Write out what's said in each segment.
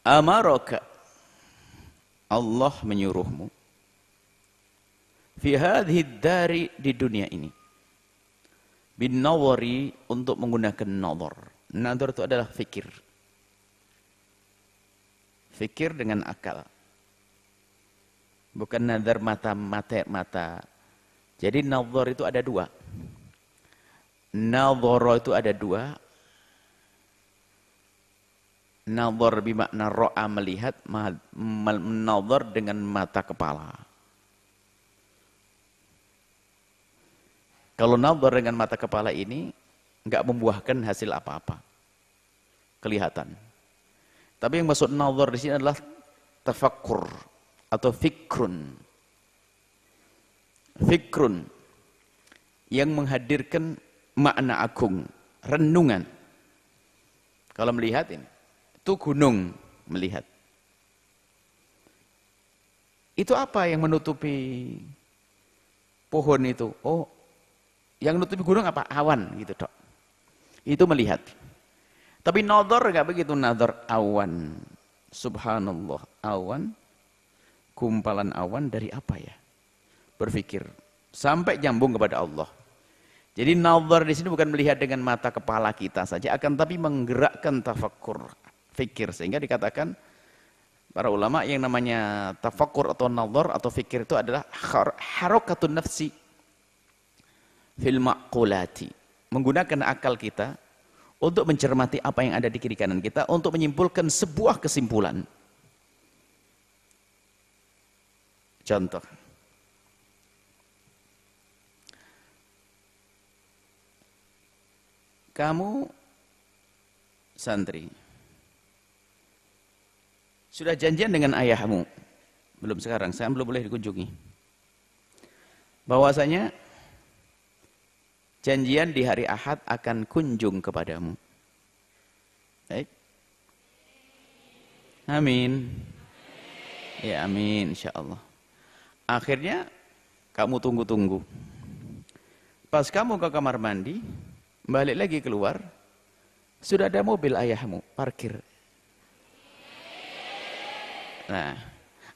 Amaraka, Allah menyuruhmu, fi hadhihi dari di dunia ini, bin nawari, untuk menggunakan nazar. Nazar itu adalah fikir. Fikir dengan akal. Bukan nazar mata. Jadi nazar itu ada dua. Nazar itu ada dua. Nazar bermakna ro'a, melihat. Nazar dengan mata kepala. Kalau nazar dengan mata kepala ini enggak membuahkan hasil apa-apa. Kelihatan. Tapi yang maksud nazar di sini adalah tafakkur atau fikrun. Fikrun yang menghadirkan makna agung, renungan. Kalau melihat ini, itu gunung melihat. Itu apa yang menutupi pohon itu? Oh, yang menutupi gunung apa? Awan gitu, Dok. Itu melihat. Tapi nazar enggak begitu, nazar awan. Subhanallah, awan, gumpalan awan dari apa ya? Berpikir sampai nyambung kepada Allah. Jadi nazar di sini bukan melihat dengan mata kepala kita saja, akan tapi menggerakkan tafakkur, fikir, sehingga dikatakan para ulama yang namanya tafakkur atau nazar atau fikir itu adalah harakatun nafsi fil maqulati, menggunakan akal kita untuk mencermati apa yang ada di kiri kanan kita untuk menyimpulkan sebuah kesimpulan. Contoh, kamu santri sudah janjian dengan ayahmu, belum sekarang, saya belum boleh dikunjungi, bahwasanya janjian di hari Ahad akan kunjung kepadamu. Baik. Amin. Ya amin, insyaallah. Akhirnya kamu tunggu-tunggu. Pas kamu ke kamar mandi, balik lagi keluar, sudah ada mobil ayahmu parkir. Nah,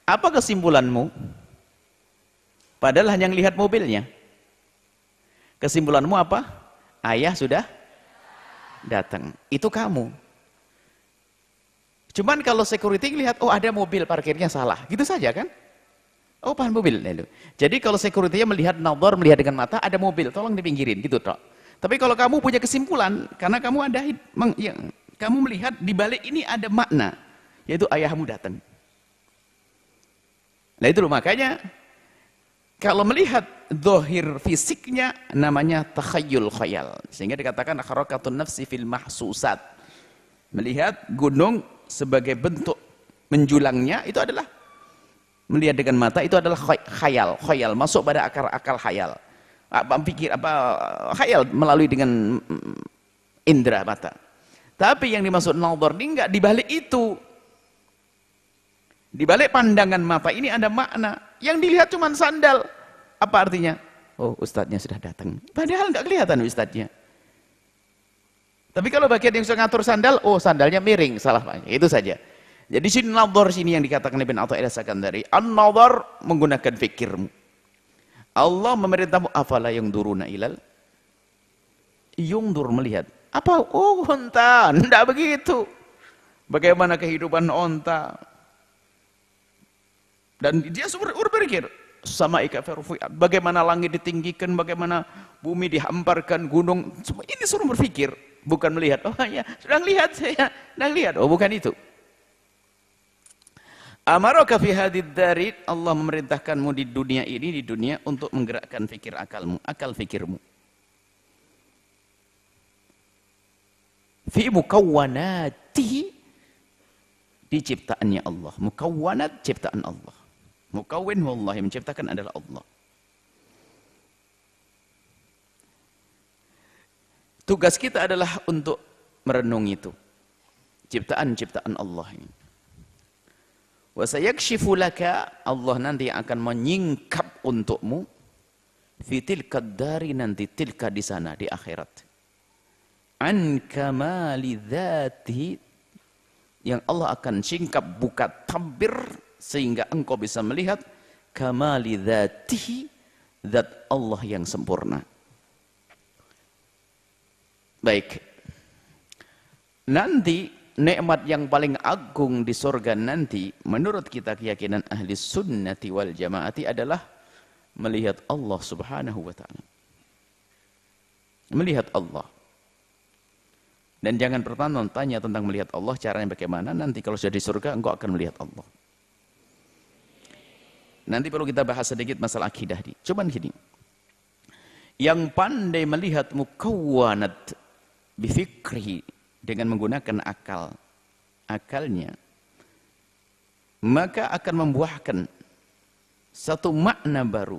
apa kesimpulanmu? Padahal hanya lihat mobilnya. Kesimpulanmu apa? Ayah sudah datang. Itu kamu. Cuman kalau security lihat, oh ada mobil parkirnya salah. Gitu saja kan? Oh paham mobil. Jadi kalau security melihat nazar, melihat dengan mata, ada mobil, tolong dipinggirin. Gitu toh. Tapi kalau kamu punya kesimpulan, karena kamu ada, ya, kamu melihat di balik ini ada makna, yaitu ayahmu datang. Nah itu loh, makanya kalau melihat zahir fisiknya namanya takhayyul khayal. Sehingga dikatakan harakatun nafsi fil mahsusat. Melihat gunung sebagai bentuk menjulangnya itu adalah melihat dengan mata, itu adalah khayal, khayal masuk pada akal khayal. Pikir apa khayal melalui dengan indera mata. Tapi yang dimaksud nazar ini enggak dibalik itu. Di balik pandangan mata ini ada makna. Yang dilihat cuma sandal. Apa artinya? Oh, ustadznya sudah datang. Padahal nggak kelihatan ustadznya. Tapi kalau bagian yang sudah ngatur sandal, oh sandalnya miring, salah Pak. Itu saja. Jadi sini nazar sini yang dikatakan Ibn Athaillah Sakandari. An-nazar menggunakan fikirmu. Allah memerintahmu, afala yangduruna ilal? Yungdur melihat. Apa? Oh, unta. Enggak begitu. Bagaimana kehidupan unta? Dan dia berpikir sama ikafarufiat, bagaimana langit ditinggikan, bagaimana bumi dihamparkan, gunung, semua ini suruh berpikir, bukan melihat. Oh ya, sedang lihat saya, sedang lihat. Oh bukan itu. Amaraka fi hadid dari, Allah memerintahkanmu di dunia ini, di dunia untuk menggerakkan fikir akalmu, akal fikirmu. Fi mukawwanatihi, di ciptaannya Allah. Mukawwanat ciptaan Allah. Mukawwin wallah, yang menciptakan adalah Allah. Tugas kita adalah untuk merenungi itu. Ciptaan-ciptaan Allah ini. Wa sayakshifu laka, Allah nanti akan menyingkap untukmu fi tilkad dari, nanti tilka di sana di akhirat. An kamali dzatihi, yang Allah akan singkap buka tabir sehingga engkau bisa melihat kamali dzatihi, zat Allah yang sempurna. Baik. Nanti nikmat yang paling agung di surga nanti menurut kita keyakinan ahli sunnati wal jamaati adalah melihat Allah subhanahu wa ta'ala. Melihat Allah. Dan jangan pertama tanya tentang melihat Allah, caranya bagaimana. Nanti kalau sudah di surga, engkau akan melihat Allah. Nanti perlu kita bahas sedikit masalah akidah. Cuman gini. Yang pandai melihat mukawwanat bifikri, dengan menggunakan akalnya, maka akan membuahkan satu makna baru.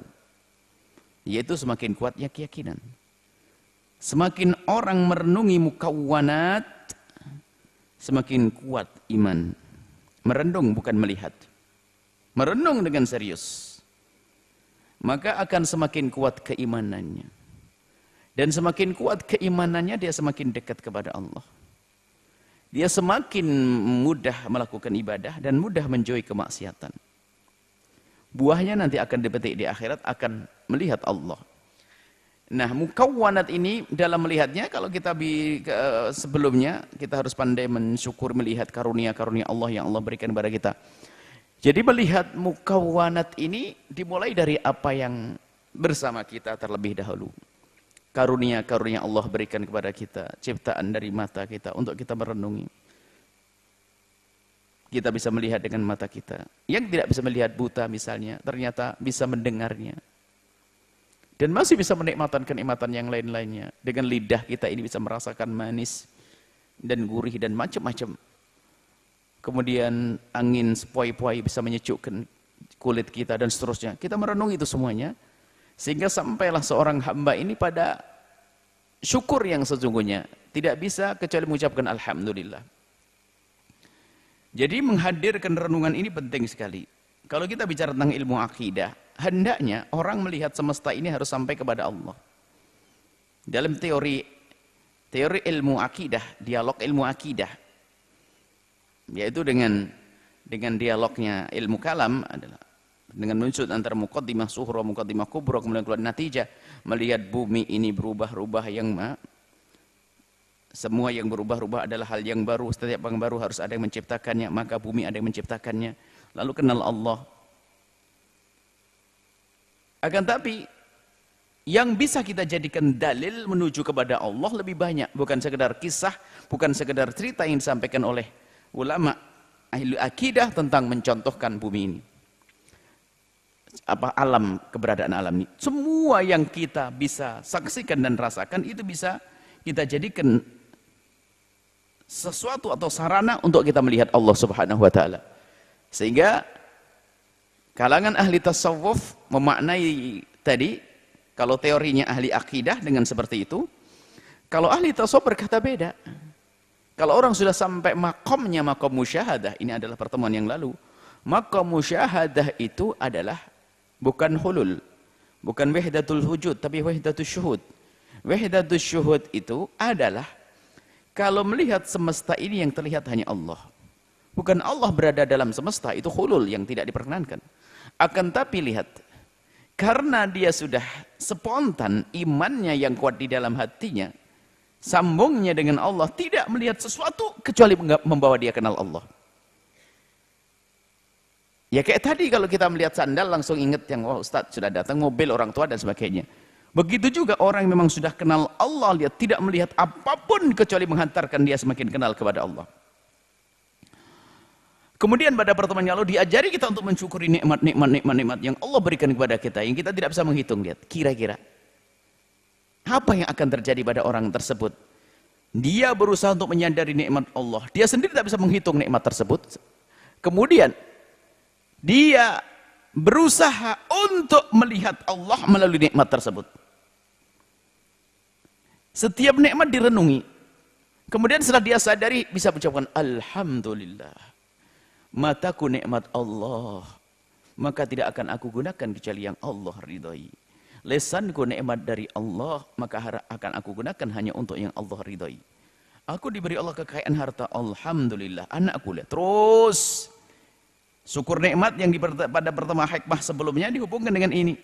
Yaitu semakin kuatnya keyakinan. Semakin orang merenungi mukawwanat, semakin kuat iman. Merenung bukan melihat. Merenung dengan serius. Maka akan semakin kuat keimanannya. Dan semakin kuat keimanannya, dia semakin dekat kepada Allah. Dia semakin mudah melakukan ibadah dan mudah menjauhi kemaksiatan. Buahnya nanti akan dipetik di akhirat, akan melihat Allah. Nah, mukawwanat ini dalam melihatnya, kalau kita sebelumnya, kita harus pandai mensyukur melihat karunia-karunia Allah yang Allah berikan kepada kita. Jadi melihat mukawwanat ini dimulai dari apa yang bersama kita terlebih dahulu. Karunia-karunia Allah berikan kepada kita, ciptaan dari mata kita untuk kita merenungi. Kita bisa melihat dengan mata kita. Yang tidak bisa melihat buta misalnya, ternyata bisa mendengarnya. Dan masih bisa menikmatan kenikmatan yang lain-lainnya. Dengan lidah kita ini bisa merasakan manis dan gurih dan macam-macam. Kemudian angin sepoi-poi bisa menyejukkan kulit kita dan seterusnya. Kita merenungi itu semuanya. Sehingga sampailah seorang hamba ini pada syukur yang sesungguhnya. Tidak bisa kecuali mengucapkan alhamdulillah. Jadi menghadirkan renungan ini penting sekali. Kalau kita bicara tentang ilmu akidah, hendaknya orang melihat semesta ini harus sampai kepada Allah. Dalam teori ilmu akidah, dialog ilmu akidah, yaitu dengan dialognya ilmu kalam adalah dengan menyusut antara muqaddimah sughra, muqaddimah kubra, kemudian keluar natijah, melihat bumi ini berubah-ubah semua yang berubah-ubah adalah hal yang baru, setiap yang baru harus ada yang menciptakannya, maka bumi ada yang menciptakannya, lalu kenal Allah. Akan tapi yang bisa kita jadikan dalil menuju kepada Allah lebih banyak, bukan sekedar kisah, bukan sekedar cerita yang disampaikan oleh ulama ahli akidah tentang mencontohkan bumi ini. Alam, keberadaan alam ini. Semua yang kita bisa saksikan dan rasakan itu bisa kita jadikan sesuatu atau sarana untuk kita melihat Allah Subhanahu wa taala. Sehingga kalangan ahli tasawuf memaknai tadi, kalau teorinya ahli akidah dengan seperti itu, kalau ahli tasawuf berkata beda. Kalau orang sudah sampai makomnya makom musyahadah, ini adalah pertemuan yang lalu, makom musyahadah itu adalah bukan hulul, bukan wahdatul wujud, tapi wahdatul syuhud. Wahdatul syuhud itu adalah kalau melihat semesta ini yang terlihat hanya Allah. Bukan Allah berada dalam semesta, itu hulul yang tidak diperkenankan. Akan tapi lihat, karena dia sudah spontan imannya yang kuat di dalam hatinya, sambungnya dengan Allah, tidak melihat sesuatu kecuali membawa dia kenal Allah. Ya kayak tadi kalau kita melihat sandal langsung ingat yang wah Ustaz sudah datang, mobil orang tua dan sebagainya. Begitu juga orang yang memang sudah kenal Allah, dia tidak melihat apapun kecuali menghantarkan dia semakin kenal kepada Allah. Kemudian pada pertemuan yang lalu diajari kita untuk mensyukuri nikmat yang Allah berikan kepada kita, yang kita tidak bisa menghitung. Lihat, kira-kira apa yang akan terjadi pada orang tersebut? Dia berusaha untuk menyadari nikmat Allah. Dia sendiri tidak bisa menghitung nikmat tersebut. Kemudian dia berusaha untuk melihat Allah melalui nikmat tersebut. Setiap nikmat direnungi. Kemudian setelah dia sadari, bisa mengucapkan alhamdulillah. Mataku nikmat Allah, maka tidak akan aku gunakan kecuali yang Allah ridhai. Lisanku nikmat dari Allah, maka akan aku gunakan hanya untuk yang Allah ridhai. Aku diberi Allah kekayaan harta, alhamdulillah. Anakku lihat. Terus syukur nikmat yang pada pertama hikmah sebelumnya dihubungkan dengan ini.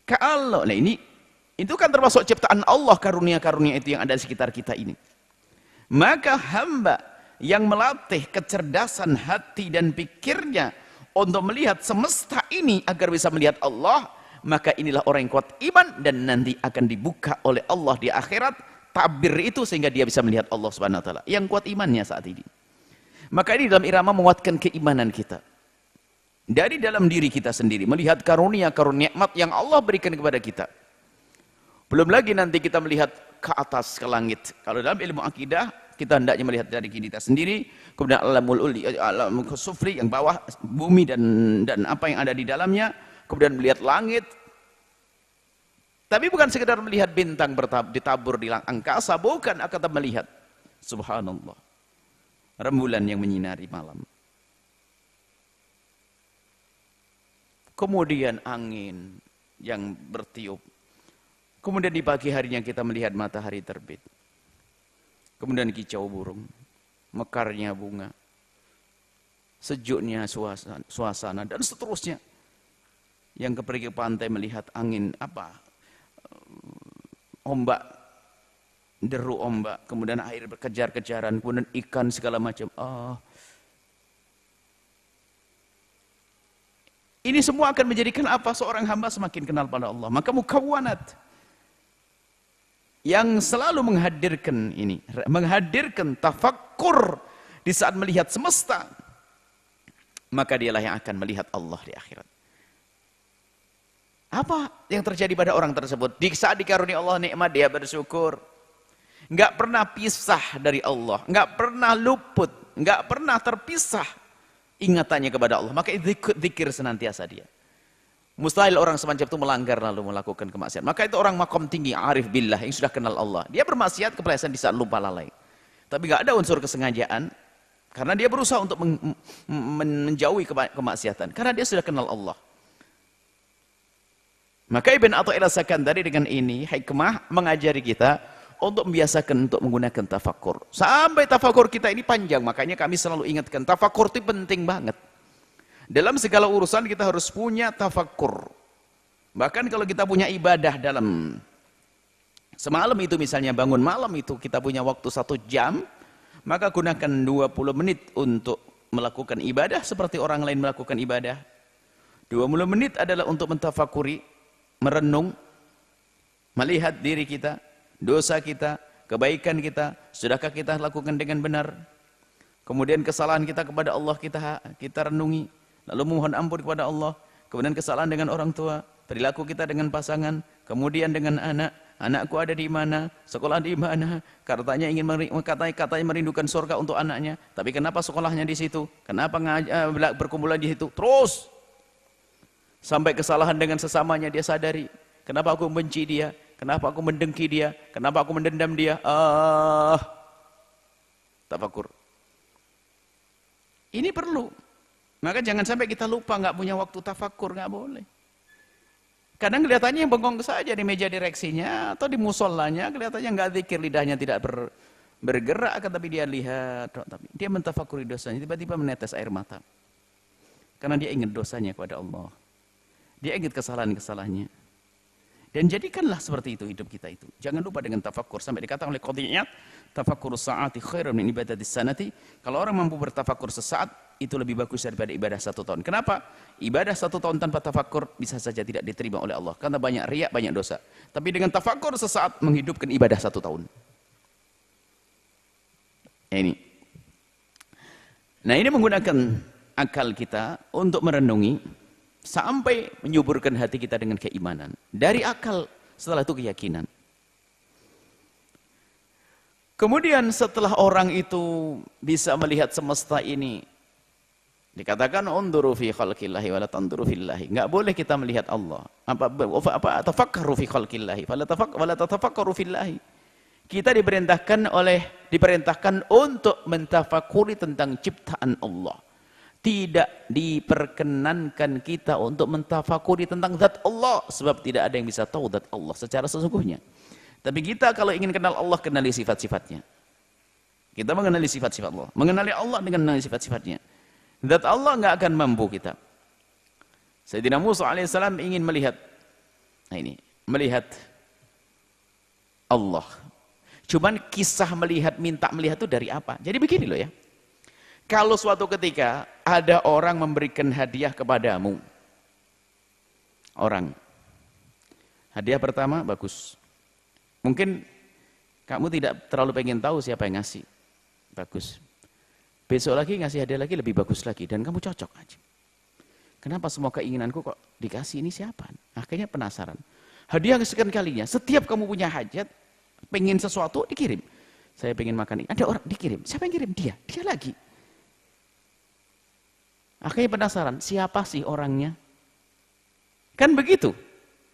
Kalau nah ini itu kan termasuk ciptaan Allah, karunia-karunia itu yang ada di sekitar kita ini. Maka hamba yang melatih kecerdasan hati dan pikirnya untuk melihat semesta ini agar bisa melihat Allah, maka inilah orang yang kuat iman dan nanti akan dibuka oleh Allah di akhirat tabir itu sehingga dia bisa melihat Allah Subhanahu wa taala. Yang kuat imannya saat ini. Maka ini dalam irama menguatkan keimanan kita. Dari dalam diri kita sendiri melihat karunia-karunia nikmat yang Allah berikan kepada kita. Belum lagi nanti kita melihat ke atas, ke langit. Kalau dalam ilmu akidah kita hendaknya melihat dari diri kita sendiri, kemudian alamul uli, alam sufli yang bawah bumi dan apa yang ada di dalamnya, kemudian melihat langit. Tapi bukan sekedar melihat bintang ditabur di angkasa, bukan, akan melihat subhanallah rembulan yang menyinari malam. Kemudian angin yang bertiup. Kemudian di pagi harinya kita melihat matahari terbit. Kemudian kicau burung, mekarnya bunga, sejuknya suasana dan seterusnya. Yang pergi ke pantai melihat angin ombak, deru ombak, kemudian air berkejar-kejaran, kemudian ikan segala macam. Ini semua akan menjadikan apa? Seorang hamba semakin kenal pada Allah. Maka mukawwanat yang selalu menghadirkan ini, menghadirkan tafakkur di saat melihat semesta, maka dialah yang akan melihat Allah di akhirat. Apa yang terjadi pada orang tersebut? Di saat dikaruniai Allah nikmat, dia bersyukur. Enggak pernah pisah dari Allah, enggak pernah luput, enggak pernah terpisah ingatannya kepada Allah. Maka zikir senantiasa dia. Mustahil orang semacam itu melanggar lalu melakukan kemaksiatan. Maka itu orang makom tinggi, arif billah, yang sudah kenal Allah. Dia bermaksiat kepleset di saat lupa lalai. Tapi enggak ada unsur kesengajaan, karena dia berusaha untuk menjauhi kemaksiatan. Karena dia sudah kenal Allah. Maka Ibn Athaillah Sakandari dengan ini hikmah mengajari kita untuk membiasakan untuk menggunakan tafakkur. Sampai tafakkur kita ini panjang, makanya kami selalu ingatkan tafakkur itu penting banget. Dalam segala urusan kita harus punya tafakkur. Bahkan kalau kita punya ibadah dalam semalam itu misalnya bangun malam itu kita punya waktu 1 jam, maka gunakan 20 menit untuk melakukan ibadah seperti orang lain melakukan ibadah. 20 menit adalah untuk mentafakuri, merenung, melihat diri kita, dosa kita, kebaikan kita, sudahkah kita lakukan dengan benar. Kemudian kesalahan kita kepada Allah kita renungi, lalu mohon ampun kepada Allah. Kemudian kesalahan dengan orang tua, perilaku kita dengan pasangan, kemudian dengan anak, anakku ada di mana, sekolah di mana, katanya katanya merindukan surga untuk anaknya, tapi kenapa sekolahnya di situ, kenapa berkumpulan di situ, terus sampai kesalahan dengan sesamanya dia sadari, kenapa aku membenci dia, kenapa aku mendengki dia, kenapa aku mendendam dia. Tafakkur ini perlu. Maka jangan sampai kita lupa, nggak punya waktu tafakkur, nggak boleh. Kadang kelihatannya yang bengong saja di meja direksinya atau di musolanya, kelihatannya nggak zikir, lidahnya tidak bergerak, tapi dia lihat, tapi dia mentafakuri dosanya, tiba-tiba menetes air mata. Karena dia ingat dosanya kepada Allah. Dia ingat kesalahan-kesalahannya. Dan jadikanlah seperti itu hidup kita itu. Jangan lupa dengan tafakkur. Sampai dikatakan oleh Qadiyat, tafakkur sa'ati khairun min ibadatis sanati. Kalau orang mampu bertafakkur sesaat, itu lebih bagus daripada ibadah 1 tahun. Kenapa? Ibadah 1 tahun tanpa tafakkur bisa saja tidak diterima oleh Allah. Karena banyak riak, banyak dosa. Tapi dengan tafakkur sesaat menghidupkan ibadah 1 tahun. Ini. Nah, ini menggunakan akal kita untuk merenungi sampai menyuburkan hati kita dengan keimanan. Dari akal, setelah itu keyakinan. Kemudian setelah orang itu bisa melihat semesta ini, dikatakan unduru fi khalqillahi wa la tanduru fillahi. Enggak boleh kita melihat Allah. Apa tafakkaru fi khalqillahi wa la tatafakkaru fillahi. Kita diperintahkan untuk mentafakuri tentang ciptaan Allah. Tidak diperkenankan kita untuk mentafakuri tentang zat Allah, sebab tidak ada yang bisa tahu zat Allah secara sesungguhnya. Tapi kita kalau ingin kenal Allah, kenali sifat-sifatnya. Kita mengenali sifat-sifat Allah. Mengenali Allah dengan mengenali sifat-sifatnya. Zat Allah nggak akan mampu kita. Sayyidina Musa alaihissalam ingin melihat, melihat Allah. Cuman kisah minta melihat itu dari apa? Jadi begini loh ya. Kalau suatu ketika ada orang memberikan hadiah kepadamu. Orang. Hadiah pertama bagus. Mungkin kamu tidak terlalu pengen tahu siapa yang ngasih. Bagus. Besok lagi ngasih hadiah lagi lebih bagus lagi. Dan kamu cocok aja. Kenapa semua keinginanku kok dikasih ini siapa? Akhirnya penasaran. Hadiah kesekian kalinya. Setiap kamu punya hajat, pengen sesuatu dikirim. Saya pengen makan ini. Ada orang dikirim. Siapa yang kirim? Dia. Dia lagi. Akhirnya penasaran. Siapa sih orangnya? Kan begitu.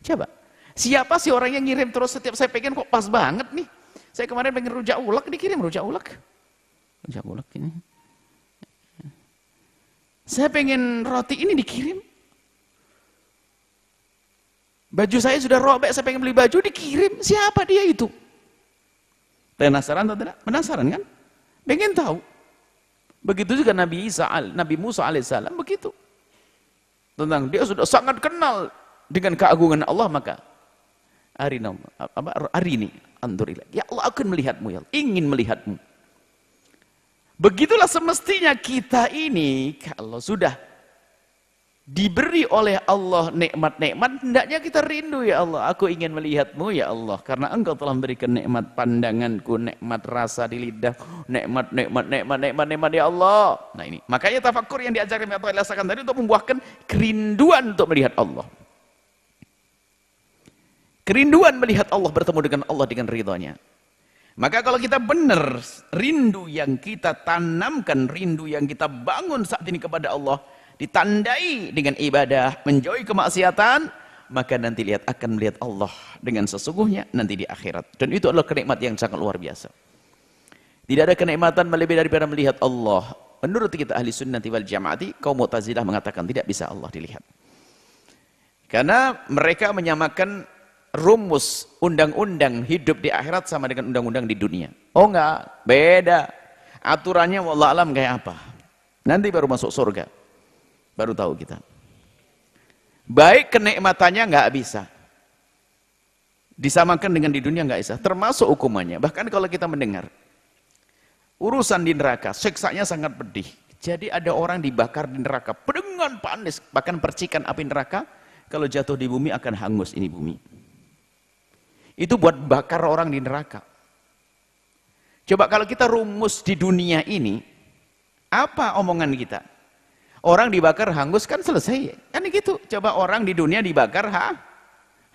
Coba. Siapa sih orang yang ngirim terus setiap saya pengen kok pas banget nih. Saya kemarin pengen rujak ulek dikirim rujak ulek. Rujak ulek ini. Saya pengen roti ini dikirim. Baju saya sudah robek, saya pengen beli baju dikirim. Siapa dia itu? Penasaran atau tidak? Penasaran kan? Pengen tahu. Begitu juga Nabi Musa alaihissalam begitu. Tentang dia sudah sangat kenal dengan keagungan Allah, maka arini andurilah. Ya Allah, aku akan melihatmu ya Allah. Ingin melihatmu. Begitulah semestinya kita ini kalau sudah diberi oleh Allah nikmat-nikmat, hendaknya kita rindu ya Allah. Aku ingin melihatmu ya Allah. Karena engkau telah memberikan nikmat pandanganku, nikmat rasa di lidah, nikmat ya Allah. Nah ini, makanya tafakkur yang diajarkan atau dilaksanakan tadi untuk membuahkan kerinduan untuk melihat Allah. Kerinduan melihat Allah, bertemu dengan Allah dengan ridhonya. Maka kalau kita benar, rindu yang kita tanamkan, rindu yang kita bangun saat ini kepada Allah, ditandai dengan ibadah, menjauhi kemaksiatan, maka nanti akan melihat Allah dengan sesungguhnya nanti di akhirat. Dan itu adalah kenikmatan yang sangat luar biasa. Tidak ada kenikmatan lebih daripada melihat Allah. Menurut kita ahli sunnati wal jamaati, kaum Mu'tazilah mengatakan tidak bisa Allah dilihat. Karena mereka menyamakan rumus undang-undang hidup di akhirat sama dengan undang-undang di dunia. Oh enggak, beda. Aturannya wallah alam kayak apa. Nanti baru masuk surga. Baru tahu kita. Baik kenikmatannya enggak bisa. Disamakan dengan di dunia enggak bisa. Termasuk hukumannya. Bahkan kalau kita mendengar urusan di neraka, siksanya sangat pedih. Jadi ada orang dibakar di neraka dengan panas, bahkan percikan api neraka kalau jatuh di bumi akan hangus ini bumi. Itu buat bakar orang di neraka. Coba kalau kita rumus di dunia ini, apa omongan kita? Orang dibakar hangus kan selesai. Kan gitu. Coba orang di dunia dibakar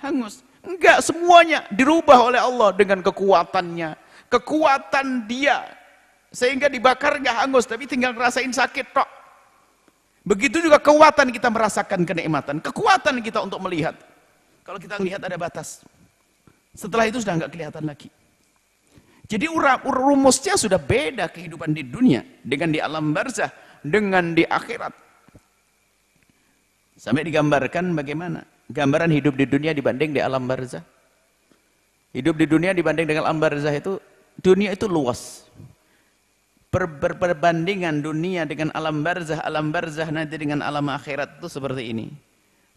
hangus. Enggak, semuanya dirubah oleh Allah dengan kekuatannya. Kekuatan dia. Sehingga dibakar enggak hangus, tapi tinggal ngerasain sakit tok. Begitu juga kekuatan kita merasakan kenikmatan. Kekuatan kita untuk melihat. Kalau kita melihat ada batas. Setelah itu sudah enggak kelihatan lagi. Jadi rumusnya sudah beda kehidupan di dunia dengan di alam barzah, dengan di akhirat. Sampai digambarkan bagaimana gambaran hidup di dunia dibanding di alam barzah. Hidup di dunia dibanding dengan alam barzah itu, dunia itu luas. Perbandingan dunia dengan alam barzah nanti dengan alam akhirat itu seperti ini.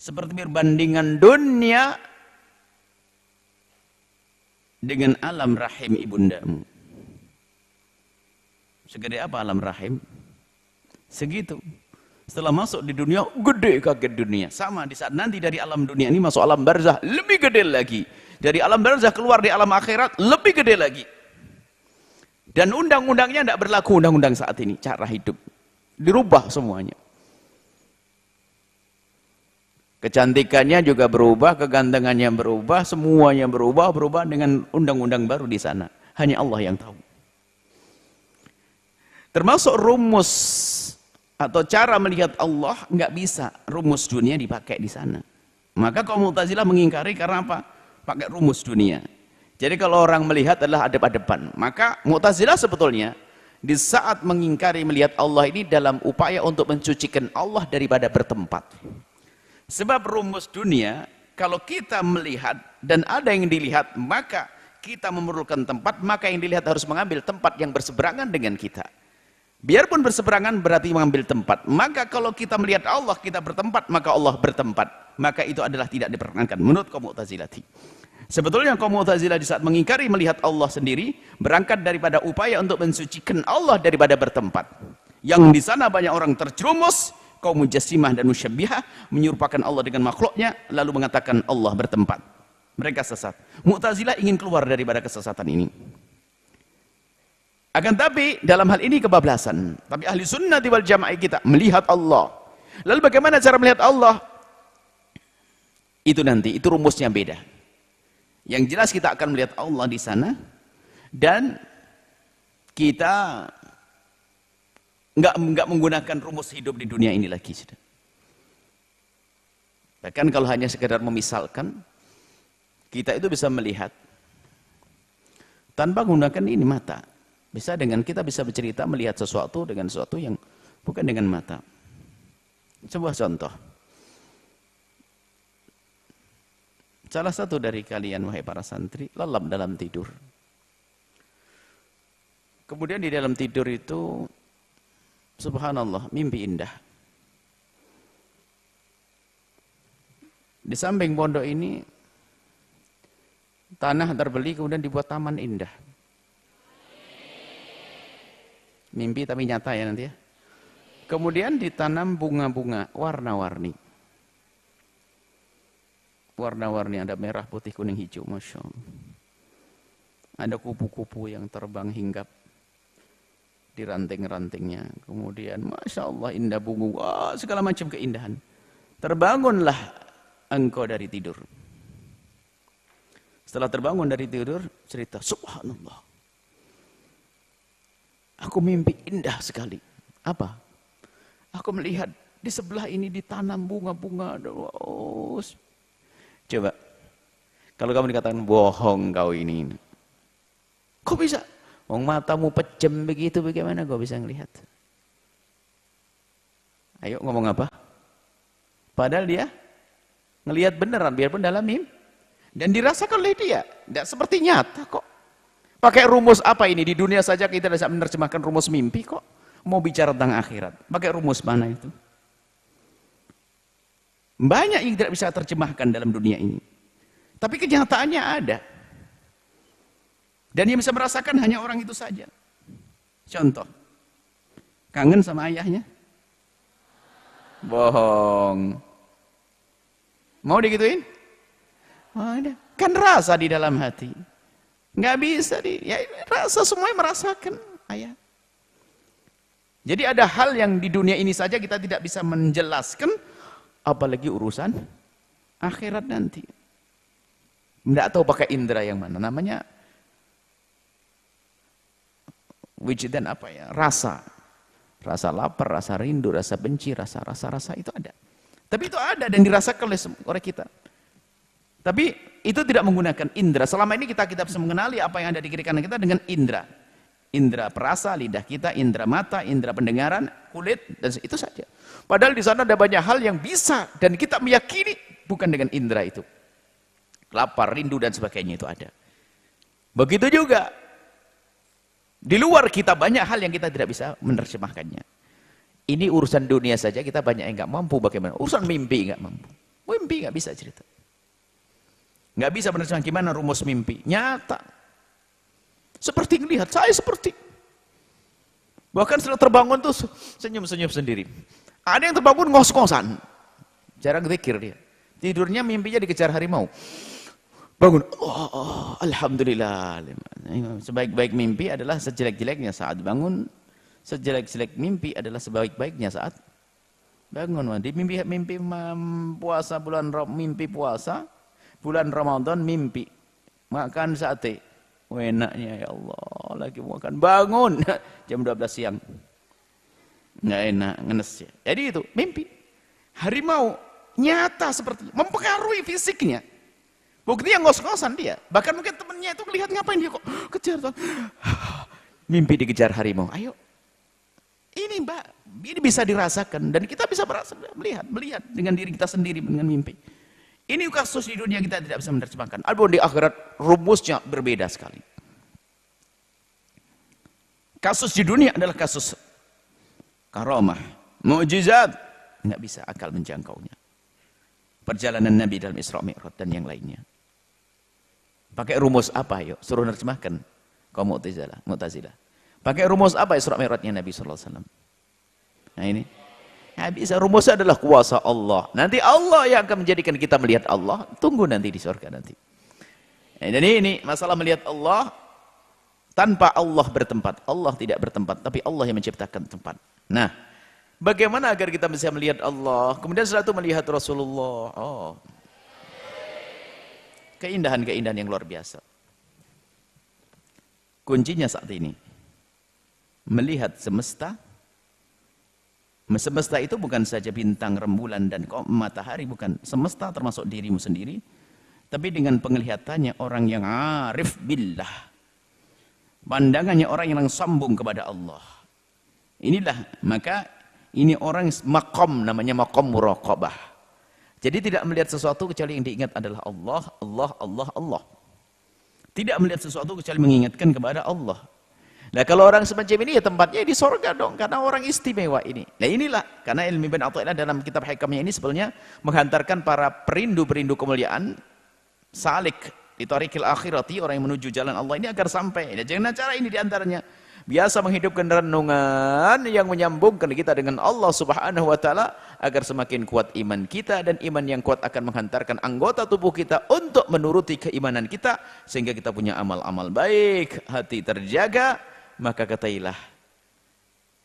Seperti perbandingan dunia dengan alam rahim ibundamu. Segede apa alam rahim? Segitu. Setelah masuk di dunia, gede kaget dunia. Sama di saat nanti dari alam dunia ini masuk alam barzah, lebih gede lagi. Dari alam barzah keluar di alam akhirat, lebih gede lagi. Dan undang-undangnya tidak berlaku undang-undang saat ini. Cara hidup. Dirubah semuanya. Kecantikannya juga berubah, kegantengannya berubah, semuanya berubah dengan undang-undang baru di sana. Hanya Allah yang tahu. Termasuk rumus atau cara melihat Allah nggak bisa rumus dunia dipakai di sana. Maka kaum Mu'tazilah mengingkari karena apa? Pakai rumus dunia. Jadi kalau orang melihat adalah adab-adaban. Maka Mu'tazilah sebetulnya di saat mengingkari melihat Allah ini dalam upaya untuk mensucikan Allah daripada bertempat. Sebab rumus dunia, kalau kita melihat dan ada yang dilihat, maka kita memerlukan tempat, maka yang dilihat harus mengambil tempat yang berseberangan dengan kita. Biarpun berseberangan berarti mengambil tempat. Maka kalau kita melihat Allah, kita bertempat, maka Allah bertempat. Maka itu adalah tidak diperkenankan menurut kaum Mu'tazilah. Sebetulnya kaum Mu'tazilah di saat mengingkari melihat Allah sendiri, berangkat daripada upaya untuk mensucikan Allah daripada bertempat. Yang di sana banyak orang terjerumus, kaum Mujassimah dan Musyabbihah menyerupakan Allah dengan makhluknya, lalu mengatakan Allah bertempat. Mereka sesat. Mu'tazilah ingin keluar daripada kesesatan ini. Akan tapi dalam hal ini kebablasan. Tapi ahli sunnah wal jamaah kita melihat Allah. Lalu bagaimana cara melihat Allah? Itu nanti, itu rumusnya beda. Yang jelas kita akan melihat Allah di sana dan kita nggak menggunakan rumus hidup di dunia ini lagi. Bahkan kalau hanya sekedar memisalkan, kita itu bisa melihat tanpa menggunakan ini mata. Bisa dengan kita bisa bercerita melihat sesuatu dengan sesuatu yang bukan dengan mata. Sebuah contoh. Salah satu dari kalian, wahai para santri, lelap dalam tidur. Kemudian di dalam tidur itu, subhanallah, mimpi indah. Di samping pondok ini, tanah terbeli kemudian dibuat taman indah. Mimpi tapi nyata ya nanti ya. Kemudian ditanam bunga-bunga warna-warni. Warna-warni, ada merah, putih, kuning, hijau, Masya Allah. Ada kupu-kupu yang terbang hinggap di ranting-rantingnya. Kemudian Masya Allah indah bunga, wah, segala macam keindahan. Terbangunlah engkau dari tidur. Setelah terbangun dari tidur, cerita, subhanallah, aku mimpi indah sekali. Apa? Aku melihat di sebelah ini ditanam bunga-bunga. Oh, coba, kalau kamu dikatakan bohong kau ini, kok bisa? Wong matamu pejem begitu, bagaimana kau bisa ngelihat? Ayo ngomong apa? Padahal dia ngelihat beneran, biarpun dalam mimpi, dan dirasakan oleh dia, tidak seperti nyata kok. Pakai rumus apa ini? Di dunia saja kita bisa menerjemahkan rumus mimpi kok. Mau bicara tentang akhirat, pakai rumus mana itu? Banyak yang tidak bisa terjemahkan dalam dunia ini. Tapi kenyataannya ada. Dan yang bisa merasakan hanya orang itu saja. Contoh. Kangen sama ayahnya? Bohong. Mau digituin? Oh, ada. Kan rasa di dalam hati. Nggak bisa ya, rasa semuanya merasakan ayah. Jadi ada hal yang di dunia ini saja kita tidak bisa menjelaskan, apalagi urusan akhirat nanti. Tidak tahu pakai indera yang mana, namanya wujdan apa ya, rasa lapar, rasa rindu, rasa benci, rasa itu ada. Tapi itu ada dan dirasakan oleh kita. Tapi itu tidak menggunakan indera. Selama ini kita bisa mengenali apa yang ada di kiri kanan kita dengan indera. Indera perasa, lidah kita, indera mata, indera pendengaran, kulit, dan itu saja. Padahal di sana ada banyak hal yang bisa dan kita meyakini bukan dengan indera itu. Lapar, rindu, dan sebagainya itu ada. Begitu juga di luar kita banyak hal yang kita tidak bisa menerjemahkannya. Ini urusan dunia saja kita banyak yang nggak mampu, bagaimana? Urusan mimpi nggak mampu. Mimpi nggak bisa cerita. Nggak bisa menerjemahkan gimana rumus mimpi. Nyata. Seperti ngelihat, saya seperti. Bahkan setelah terbangun tuh senyum-senyum sendiri. Ada yang terbangun ngos-ngosan. Jarang zikir dia. Tidurnya mimpinya dikejar harimau. Bangun, oh, alhamdulillah. Sebaik-baik mimpi adalah sejelek-jeleknya saat bangun. Sejelek-jelek mimpi adalah sebaik-baiknya saat bangun. Di mimpi puasa mimpi puasa, bulan Ramadan mimpi makan sate. Enaknya ya Allah, lagi mau makan, bangun jam 12 siang. Nggak enak, ngenes ya. Jadi itu mimpi. Harimau nyata seperti mempengaruhi fisiknya. Buktinya ngos-ngosan dia. Bahkan mungkin temennya itu melihat ngapain dia kok kejar tuh. Mimpi dikejar harimau. Ayo. Ini Mbak, ini bisa dirasakan dan kita bisa melihat dengan diri kita sendiri dengan mimpi. Ini kasus di dunia kita tidak bisa menerjemahkan. Adapun di akhirat rumusnya berbeda sekali. Kasus di dunia adalah kasus karamah, mukjizat, nggak bisa akal menjangkaunya. Perjalanan Nabi dalam Isra Mi'raj dan yang lainnya. Pakai rumus apa yuk? Suruh nerjemahkan kaum Mu'tazilah. Pakai rumus apa Isra Mi'rajnya Nabi sallallahu alaihi wasallam? Nah ini. Nah, bisa rumusnya adalah kuasa Allah. Nanti Allah yang akan menjadikan kita melihat Allah. Tunggu nanti di surga nanti. Nah, jadi ini masalah melihat Allah tanpa Allah bertempat. Allah tidak bertempat, tapi Allah yang menciptakan tempat. Nah, bagaimana agar kita bisa melihat Allah? Kemudian setelah itu melihat Rasulullah. Oh, keindahan-keindahan yang luar biasa. Kuncinya saat ini melihat semesta. Semesta itu bukan saja bintang, rembulan, dan matahari, bukan. Semesta termasuk dirimu sendiri, tapi dengan penglihatannya orang yang arif billah. Pandangannya orang yang sambung kepada Allah. Inilah, maka ini orang maqam, namanya maqam muraqabah. Jadi tidak melihat sesuatu kecuali yang diingat adalah Allah, Allah, Allah, Allah. Tidak melihat sesuatu kecuali mengingatkan kepada Allah. Nah kalau orang semacam ini ya tempatnya di sorga dong, karena orang istimewa ini. Nah inilah, karena Ilmi bin Athaillah dalam kitab hikamnya ini sebenarnya menghantarkan para perindu-perindu kemuliaan, salik di tariqil akhirati, orang yang menuju jalan Allah ini agar sampai. Nah, jangan cara ini diantaranya. Biasa menghidupkan renungan yang menyambungkan kita dengan Allah Subhanahu wa Ta'ala agar semakin kuat iman kita, dan iman yang kuat akan menghantarkan anggota tubuh kita untuk menuruti keimanan kita sehingga kita punya amal-amal baik, hati terjaga. Maka katailah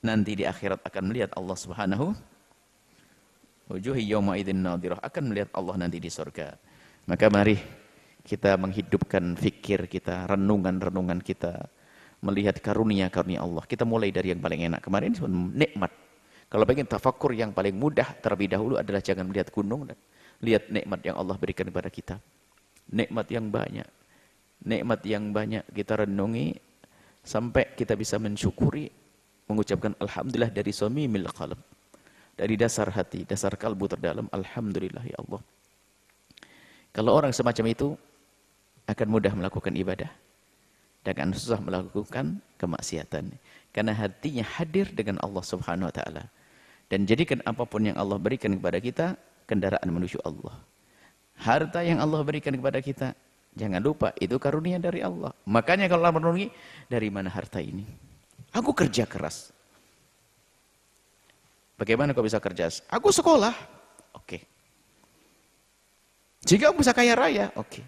nanti di akhirat akan melihat Allah Subhanahu wujuhi yawma idzin nadhirah, akan melihat Allah nanti di surga. Maka mari kita menghidupkan fikir kita, renungan-renungan kita, melihat karunia-karunia Allah. Kita mulai dari yang paling enak. Kemarin nikmat. Kalau pengen tafakur yang paling mudah terlebih dahulu adalah jangan melihat gunung, dan lihat nikmat yang Allah berikan kepada kita. Nikmat yang banyak. Nikmat yang banyak kita renungi sampai kita bisa mensyukuri, mengucapkan alhamdulillah dari samimil qalb, dari dasar hati, dasar kalbu terdalam. Alhamdulillah ya Allah. Kalau orang semacam itu akan mudah melakukan ibadah dan akan susah melakukan kemaksiatan, karena hatinya hadir dengan Allah Subhanahu wa Ta'ala. Dan jadikan apapun yang Allah berikan kepada kita kendaraan menuju Allah. Harta yang Allah berikan kepada kita, jangan lupa, itu karunia dari Allah. Makanya kalau orang merenungi, dari mana harta ini? Aku kerja keras. Bagaimana kau bisa kerja? Aku sekolah. Oke. Jika aku bisa kaya raya, oke.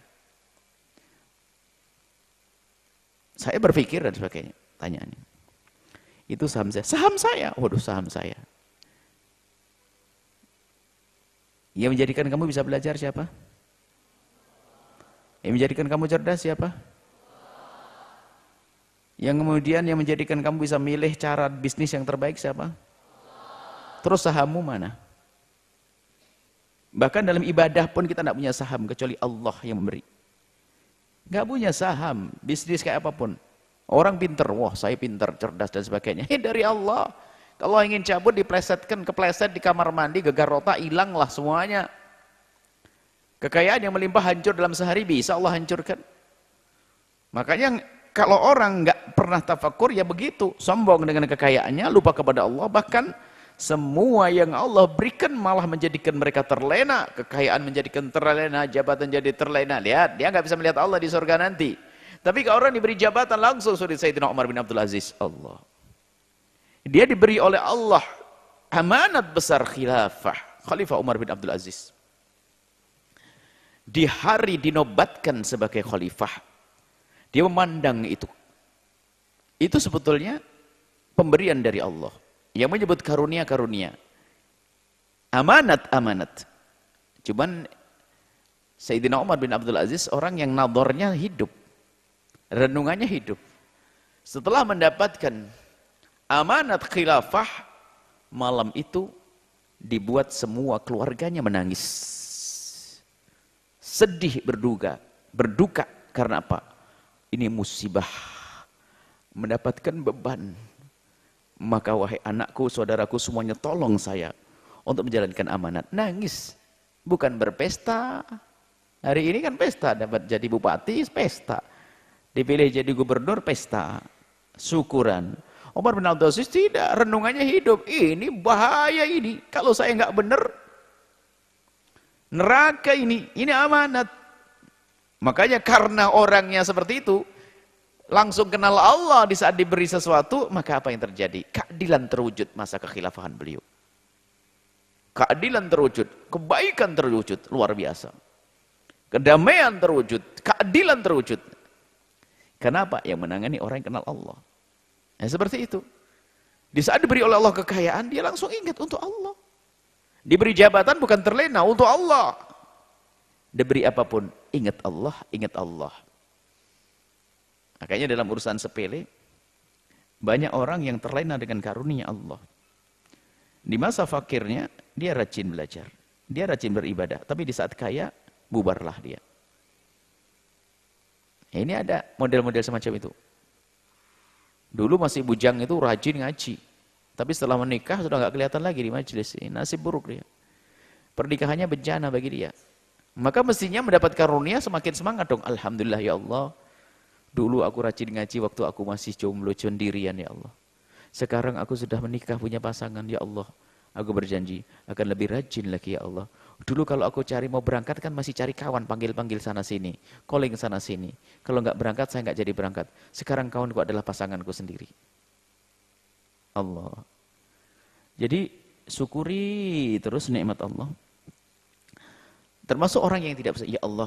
Saya berpikir dan sebagainya. Tanyaannya. Itu saham saya. Saham saya. Waduh, saham saya. Yang menjadikan kamu bisa belajar siapa? Yang menjadikan kamu cerdas siapa? Yang kemudian yang menjadikan kamu bisa milih cara bisnis yang terbaik siapa? Terus sahammu mana? Bahkan dalam ibadah pun kita tidak punya saham kecuali Allah yang memberi. Nggak punya saham, bisnis kayak apapun. Orang pinter, wah saya pinter, cerdas dan sebagainya. Dari Allah. Kalau ingin cabut diplesetkan, kepleset di kamar mandi, gegar otak, hilanglah semuanya. Kekayaan yang melimpah hancur dalam sehari bisa Allah hancurkan. Makanya kalau orang nggak pernah tafakur ya begitu, sombong dengan kekayaannya, lupa kepada Allah, bahkan semua yang Allah berikan malah menjadikan mereka terlena, kekayaan menjadikan terlena, jabatan jadi terlena. Lihat, dia nggak bisa melihat Allah di surga nanti. Tapi kalau orang diberi jabatan langsung seperti Sayyidina Umar bin Abdul Aziz, Allah. Dia diberi oleh Allah amanat besar khilafah, Khalifah Umar bin Abdul Aziz. Di hari dinobatkan sebagai khalifah, dia memandang itu. Itu sebetulnya pemberian dari Allah. Yang menyebut karunia-karunia. Amanat-amanat. Cuman Sayyidina Umar bin Abdul Aziz orang yang nadornya hidup. Renungannya hidup. Setelah mendapatkan amanat khilafah, malam itu dibuat semua keluarganya menangis. Sedih, berduka karena apa? Ini musibah, mendapatkan beban. Maka wahai anakku, saudaraku semuanya, tolong saya untuk menjalankan amanat. Nangis, bukan berpesta. Hari ini kan pesta, dapat jadi bupati, pesta. Dipilih jadi gubernur, pesta. Syukuran. Umar bin Abdul Aziz tidak, renungannya hidup. Ini bahaya ini. Kalau saya nggak benar, neraka ini amanat. Makanya karena orangnya seperti itu, langsung kenal Allah di saat diberi sesuatu, maka apa yang terjadi? Keadilan terwujud masa kekhilafahan beliau. Keadilan terwujud, kebaikan terwujud, luar biasa. Kedamaian terwujud, keadilan terwujud. Kenapa? Yang menangani orang yang kenal Allah. Nah, seperti itu. Di saat diberi oleh Allah kekayaan, dia langsung ingat untuk Allah. Diberi jabatan bukan terlena, untuk Allah. Diberi apapun, ingat Allah, ingat Allah. Makanya dalam urusan sepele, banyak orang yang terlena dengan karunia Allah. Di masa fakirnya, dia rajin belajar. Dia rajin beribadah. Tapi di saat kaya, bubarlah dia. Ini ada model-model semacam itu. Dulu masih bujang itu rajin ngaji. Tapi setelah menikah, sudah nggak kelihatan lagi di majelis. Nasib buruk dia. Pernikahannya bencana bagi dia. Maka mestinya mendapat karunia semakin semangat dong. Alhamdulillah ya Allah. Dulu aku rajin ngaji waktu aku masih jomblo sendirian ya Allah. Sekarang aku sudah menikah punya pasangan ya Allah. Aku berjanji akan lebih rajin lagi ya Allah. Dulu kalau aku cari mau berangkat kan masih cari kawan, panggil-panggil sana sini, calling sana sini. Kalau nggak berangkat saya nggak jadi berangkat. Sekarang kawanku adalah pasanganku sendiri. Allah. Jadi syukuri terus nikmat Allah. Termasuk orang yang tidak bisa, ya Allah,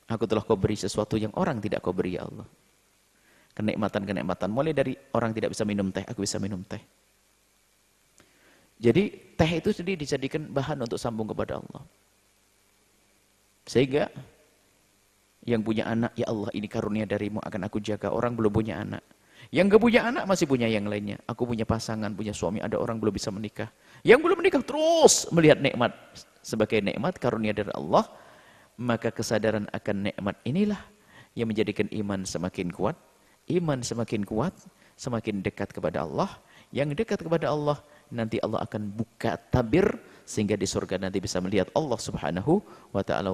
aku telah kau beri sesuatu yang orang tidak kau beri ya Allah. Kenikmatan-kenikmatan. Mulai dari orang tidak bisa minum teh, aku bisa minum teh. Jadi teh itu sendiri dijadikan bahan untuk sambung kepada Allah. Sehingga yang punya anak, ya Allah ini karunia darimu akan aku jaga. Orang belum punya anak. Yang gak punya anak masih punya yang lainnya. Aku punya pasangan, punya suami, ada orang belum bisa menikah. Yang belum menikah terus melihat nikmat. Sebagai nikmat karunia dari Allah, maka kesadaran akan nikmat inilah yang menjadikan iman semakin kuat. Iman semakin kuat, semakin dekat kepada Allah. Yang dekat kepada Allah, nanti Allah akan buka tabir sehingga di surga nanti bisa melihat Allah Subhanahu wa ta'ala.